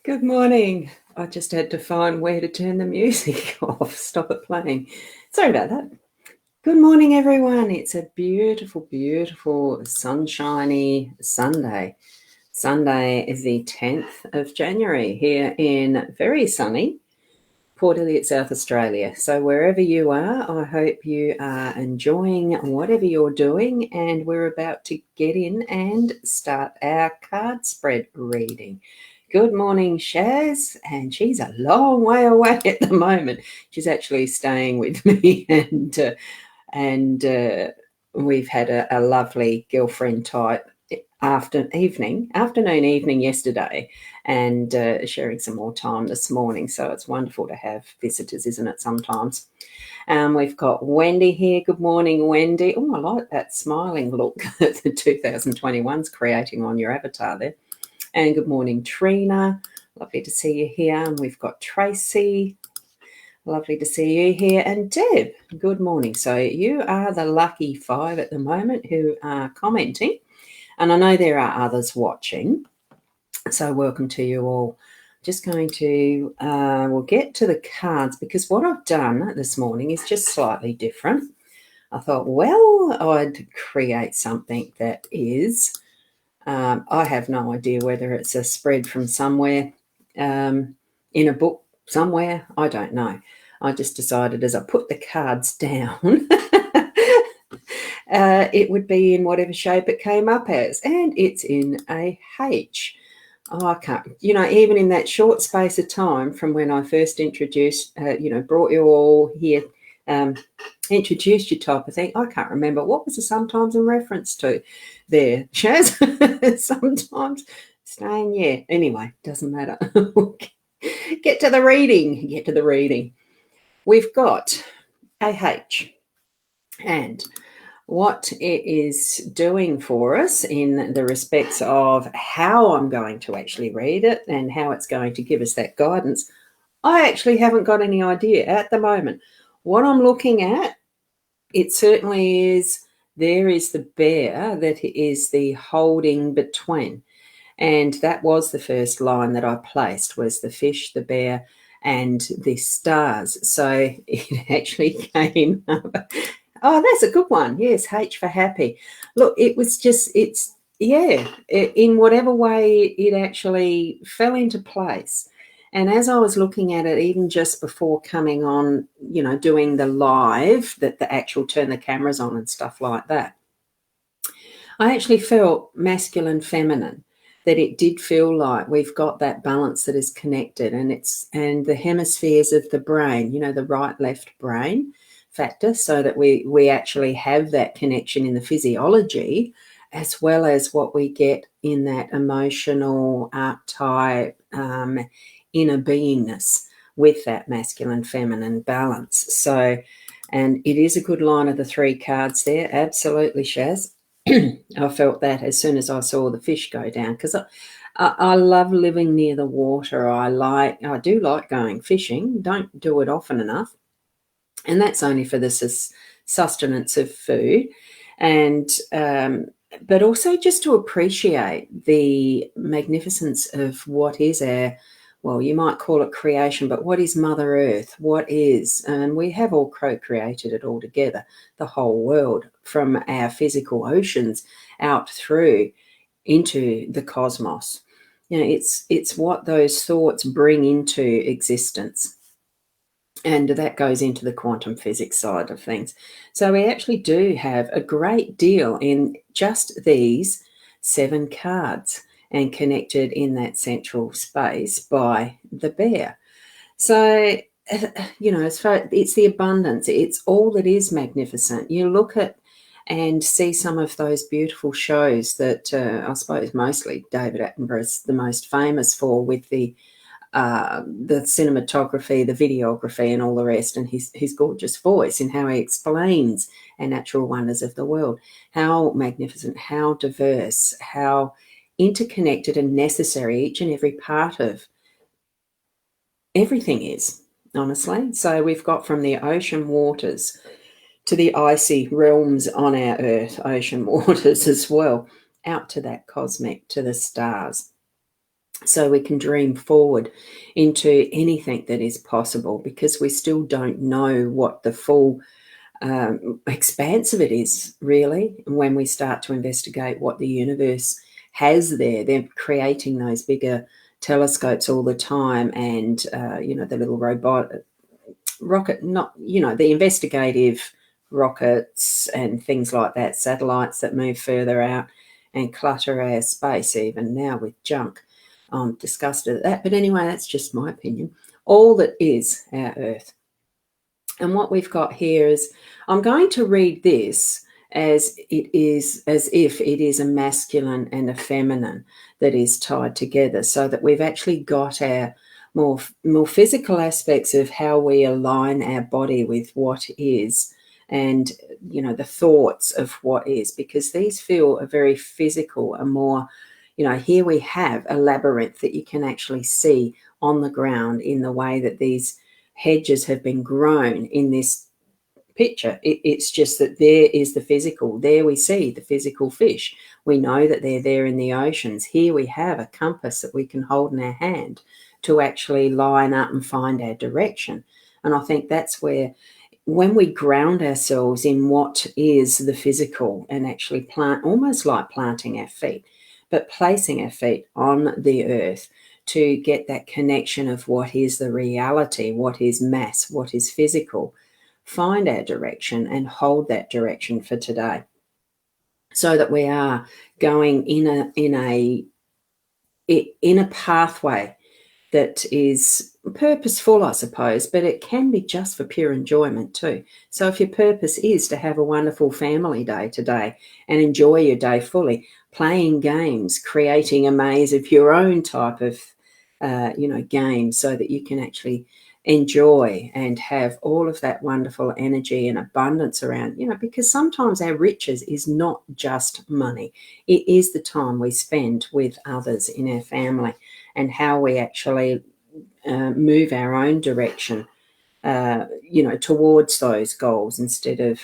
Good morning. I just had to find where to turn the music off, stop it playing. Sorry about that. Good morning, everyone. It's a beautiful, beautiful, sunshiny Sunday. Sunday is the 10th of January here in very sunny Port Elliot, South Australia. So wherever you are, I hope you are enjoying whatever you're doing, and we're about to get in and start our card spread reading. Good morning, Shaz, and she's a long way away at the moment. She's actually staying with me, and we've had a lovely girlfriend type afternoon, evening yesterday, and sharing some more time this morning. So it's wonderful to have visitors, isn't it, sometimes? We've got Wendy here. Good morning, Wendy. Oh, I like that smiling look that the 2021's creating on your avatar there. And good morning, Trina. Lovely to see you here. And we've got Tracy. Lovely to see you here. And Deb, good morning. So you are the lucky 5 at the moment who are commenting. And I know there are others watching. So welcome to you all. Just going to, we'll get to the cards, because what I've done this morning is just slightly different. I thought, well, I'd create something that is... I have no idea whether it's a spread from somewhere in a book somewhere. I don't know. I just decided as I put the cards down, it would be in whatever shape it came up as. And it's in a H. Oh, I can't, even in that short space of time from when I first introduced, brought you all here, introduced you type of thing. I can't remember. What was the sometimes in reference to there, Shaz? Sometimes staying, yeah. Anyway, doesn't matter. Get to the reading. We've got AH, and what it is doing for us in the respects of how I'm going to actually read it and how it's going to give us that guidance, I actually haven't got any idea at the moment. What I'm looking at, it certainly is, there is the bear that is the holding between. And that was the first line that I placed, was the fish, the bear, and the stars. So it actually came up. Oh, that's a good one. Yes, H for happy. Look, it was just, in whatever way it actually fell into place. And as I was looking at it, even just before coming on, doing the live, that the actual turn the cameras on and stuff like that, I actually felt masculine, feminine, that it did feel like we've got that balance that is connected, and the hemispheres of the brain, the right left brain factor, so that we actually have that connection in the physiology, as well as what we get in that emotional archetype, inner beingness with that masculine feminine balance. So, and it is a good line of the 3 cards there, absolutely, Shaz. I felt that as soon as I saw the fish go down, because I love living near the water. I do like going fishing. Don't do it often enough, and that's only for the sustenance of food, and but also just to appreciate the magnificence of what is our, well, you might call it creation, but what is Mother Earth? What is, and we have all co-created it all together, the whole world, from our physical oceans out through into the cosmos. It's what those thoughts bring into existence. And that goes into the quantum physics side of things. So we actually do have a great deal in just these 7 cards, and connected in that central space by the bear. So, as far, it's the abundance, it's all that is magnificent. You look at and see some of those beautiful shows that I suppose mostly David Attenborough's the most famous for, with the cinematography, the videography, and all the rest, and his gorgeous voice, and how he explains our natural wonders of the world. How magnificent, how diverse, how interconnected and necessary each and every part of everything is, honestly. So we've got from the ocean waters to the icy realms on our Earth, ocean waters as well, out to that cosmic, to the stars. So we can dream forward into anything that is possible, because we still don't know what the full expanse of it is, really. When we start to investigate what the universe has there, they're creating those bigger telescopes all the time, and the little rocket, not the investigative rockets and things like that, satellites that move further out and clutter our space even now with junk. I'm disgusted at that, but anyway, that's just my opinion. All that is our Earth. And what we've got here is, I'm going to read this as if it is a masculine and a feminine that is tied together, so that we've actually got our more physical aspects of how we align our body with what is, and the thoughts of what is, because these feel a very physical, a more, here we have a labyrinth that you can actually see on the ground, in the way that these hedges have been grown in this picture. It's just that there is the physical. There we see the physical fish. We know that they're there in the oceans. Here we have a compass that we can hold in our hand to actually line up and find our direction. And I think that's where, when we ground ourselves in what is the physical, and actually plant, almost like planting our feet, but placing our feet on the earth, to get that connection of what is the reality, what is mass, what is physical, find our direction and hold that direction for today, so that we are going in a pathway that is purposeful, I suppose, but it can be just for pure enjoyment too. So if your purpose is to have a wonderful family day today and enjoy your day fully, playing games, creating a maze of your own type of game, so that you can actually enjoy and have all of that wonderful energy and abundance around, because sometimes our riches is not just money. It is the time we spend with others in our family, and how we actually move our own direction, towards those goals, instead of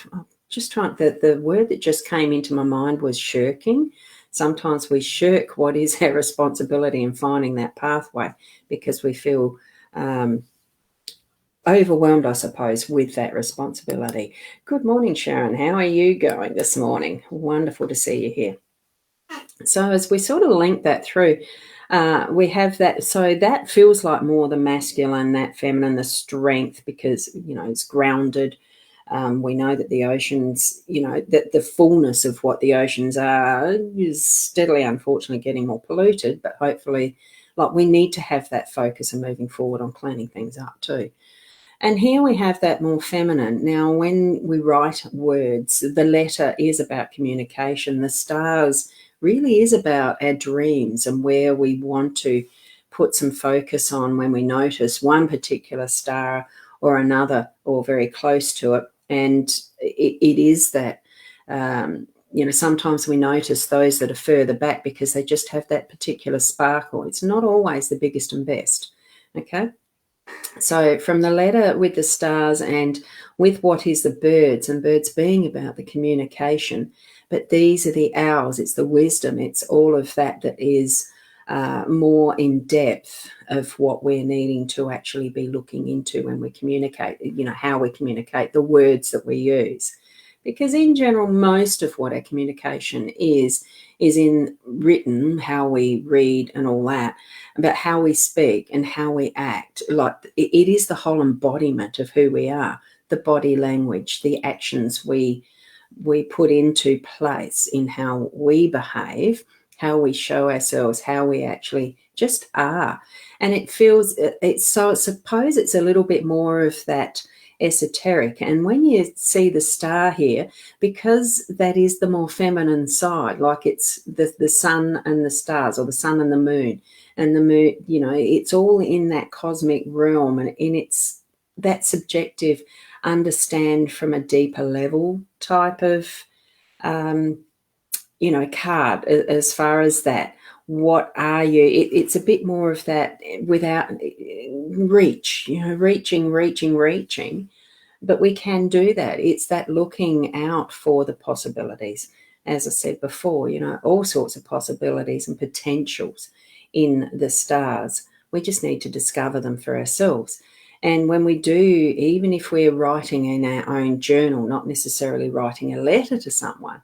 just trying. The word that just came into my mind was shirking. Sometimes we shirk what is our responsibility in finding that pathway, because we feel overwhelmed, I suppose, with that responsibility. Good morning, Sharon. How are you going this morning? Wonderful to see you here. So as we sort of link that through, We have that. So that feels like more the masculine, that feminine, the strength, because, it's grounded. We know that the oceans, that the fullness of what the oceans are is steadily, unfortunately, getting more polluted. But hopefully, like, we need to have that focus and moving forward on cleaning things up too. And here we have that more feminine. Now, when we write words, the letter is about communication. The stars really is about our dreams and where we want to put some focus on when we notice one particular star or another or very close to it. And it is that, sometimes we notice those that are further back because they just have that particular sparkle. It's not always the biggest and best. Okay. So from the letter with the stars and with what is the birds, and birds being about the communication, but these are the owls, it's the wisdom, it's all of that is more in depth of what we're needing to actually be looking into when we communicate, how we communicate, the words that we use. Because in general, most of what our communication is in written, how we read and all that, about how we speak and how we act. Like, it is the whole embodiment of who we are, the body language, the actions we put into place in how we behave, how we show ourselves, how we actually just are. And it feels, so I suppose it's a little bit more of that esoteric. And when you see the star here, because that is the more feminine side, like it's the sun and the stars, or the sun and the moon, it's all in that cosmic realm, and in its that subjective understand from a deeper level type of card, as far as that. What are you? It's a bit more of that without reaching. But we can do that. It's that looking out for the possibilities. As I said before, all sorts of possibilities and potentials in the stars. We just need to discover them for ourselves. And when we do, even if we're writing in our own journal, not necessarily writing a letter to someone,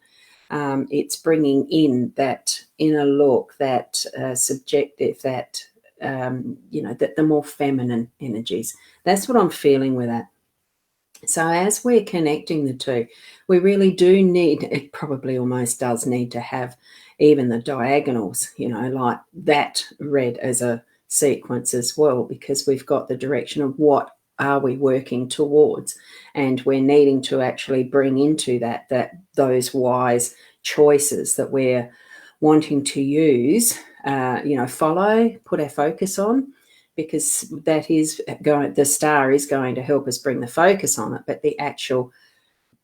it's bringing in that inner look, that subjective, that, that the more feminine energies. That's what I'm feeling with that. So as we're connecting the two, we really do need, it probably almost does need to have even the diagonals, like that read as a sequence as well, because we've got the direction of what are we working towards, and we're needing to actually bring into that those wise choices that we're wanting to use, follow, put our focus on, because that is going, the star is going to help us bring the focus on it, but the actual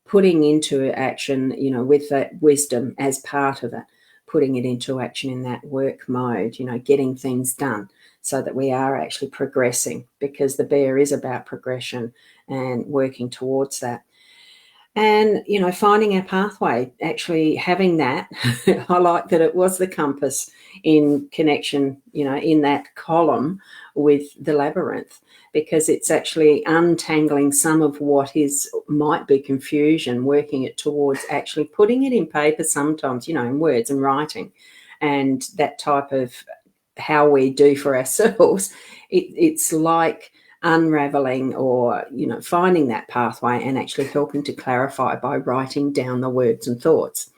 putting into action, with that wisdom as part of it, putting it into action in that work mode, getting things done so that we are actually progressing, because the bear is about progression and working towards that. And, finding our pathway, actually having that. I like that it was the compass in connection, in that column with the labyrinth, because it's actually untangling some of what might be confusion, working it towards actually putting it in paper sometimes, in words and writing, and that type of how we do for ourselves. It's like unraveling, or finding that pathway and actually helping to clarify by writing down the words and thoughts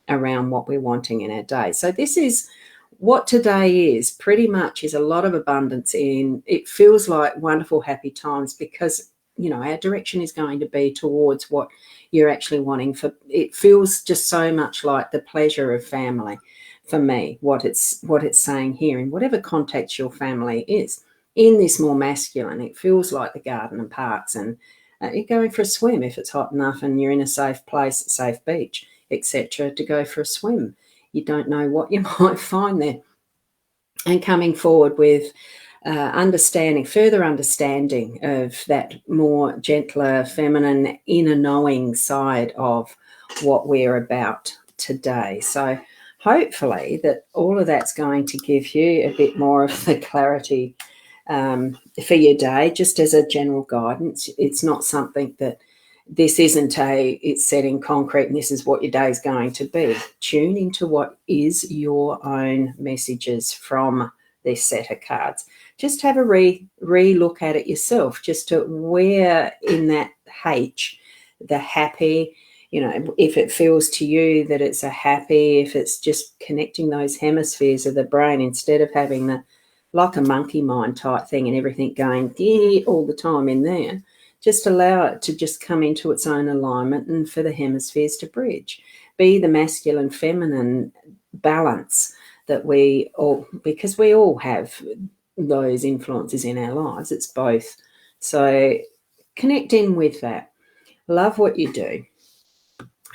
around what we're wanting in our day. So this is what today is, pretty much, is a lot of abundance in. It feels like wonderful, happy times, because our direction is going to be towards what you're actually wanting. For it feels just so much like the pleasure of family for me, what it's saying here, in whatever context your family is. In this more masculine, it feels like the garden and parks, and you're going for a swim if it's hot enough and you're in a safe place, safe beach, etc., to go for a swim. You don't know what you might find there. And coming forward with further understanding of that more gentler, feminine, inner knowing side of what we're about today. So hopefully that all of that's going to give you a bit more of the clarity for your day, just as a general guidance. It's not something that this isn't it's set in concrete and this is what your day is going to be. Tune into what is your own messages from this set of cards. Just have a re-look at it yourself, just to where in that H, the happy, if it feels to you that it's a happy, if it's just connecting those hemispheres of the brain instead of having the like a monkey mind type thing and everything going all the time in there. Just allow it to just come into its own alignment and for the hemispheres to bridge. Be the masculine, feminine balance that we all, because we all have those influences in our lives. It's both. So connect in with that. Love what you do.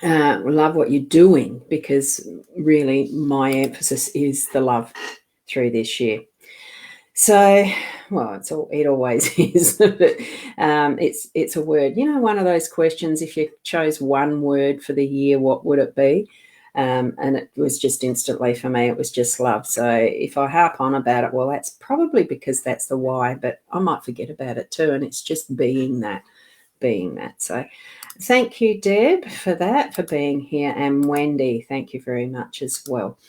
Love what you're doing, because really my emphasis is the love through this year. So, well, it always is, but it's a word. One of those questions, if you chose one word for the year, what would it be? And it was just instantly for me, it was just love. So if I harp on about it, well, that's probably because that's the why, but I might forget about it too. And it's just being that. So thank you, Deb, for that, for being here. And Wendy, thank you very much as well.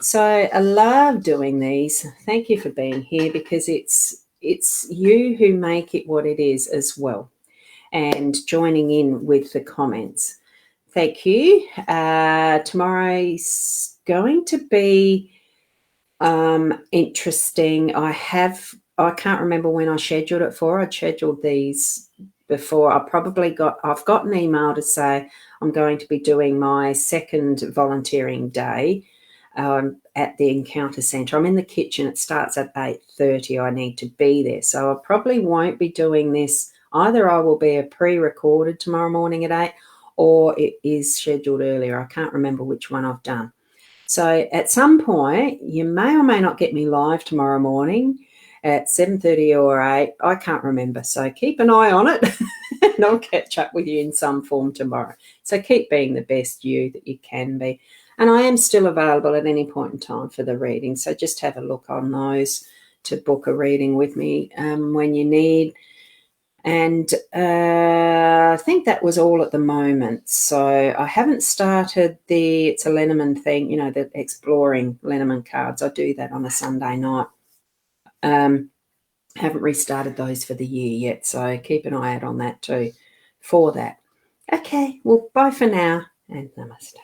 So I love doing these. Thank you for being here, because it's you who make it what it is as well, and joining in with the comments. Thank you. Tomorrow's going to be interesting. I can't remember when I scheduled it for. I scheduled these before. I've got an email to say I'm going to be doing my second volunteering day at the Encounter Centre. I'm in the kitchen. It starts at 8:30. I need to be there. So I probably won't be doing this. Either I will be a pre-recorded tomorrow morning at 8, or it is scheduled earlier. I can't remember which one I've done. So at some point, you may or may not get me live tomorrow morning at 7:30 or 8. I can't remember. So keep an eye on it and I'll catch up with you in some form tomorrow. So keep being the best you that you can be. And I am still available at any point in time for the reading. So just have a look on those to book a reading with me when you need. And I think that was all at the moment. So I haven't started it's a Lenormand thing, the exploring Lenormand cards. I do that on a Sunday night. Haven't restarted those for the year yet. So keep an eye out on that too for that. Okay, well, bye for now and namaste.